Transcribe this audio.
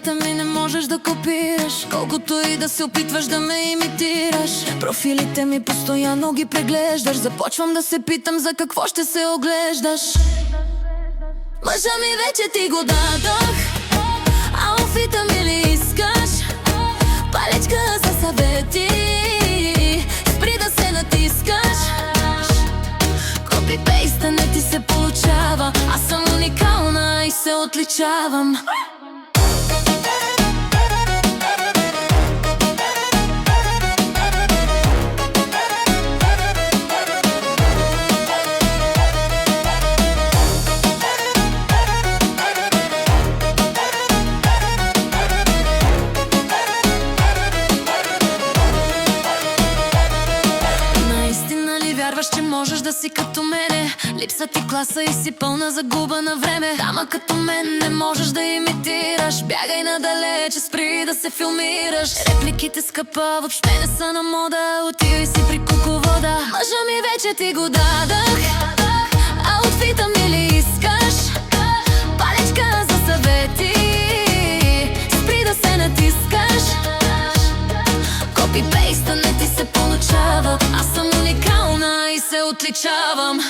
Лицата ми не можеш да копираш, колкото и да се опитваш да ме имитираш. Профилите ми постоянно ги преглеждаш. Започвам да се питам за какво ще се оглеждаш. Мъжа ми вече ти го дадох, а офита ми ли искаш? Паличка за съвети, спри да се натискаш. Копи-пейста не ти се получава, аз съм уникална и се отличавам. Вярваш, че можеш да си като мене? Липса ти класа и си пълна загуба на време. Дама като мен не можеш да имитираш. Бягай надалече, спри да се филмираш. Репликите скъпа въобще не са на мода. Отивай си при куковода. Мъжа ми вече ти го дадах, а аутфита ми ли искаш? Паличка за съвети, спри да се натискаш. Копи-пейста не ти се получава, аз съм уникална и се отличавам.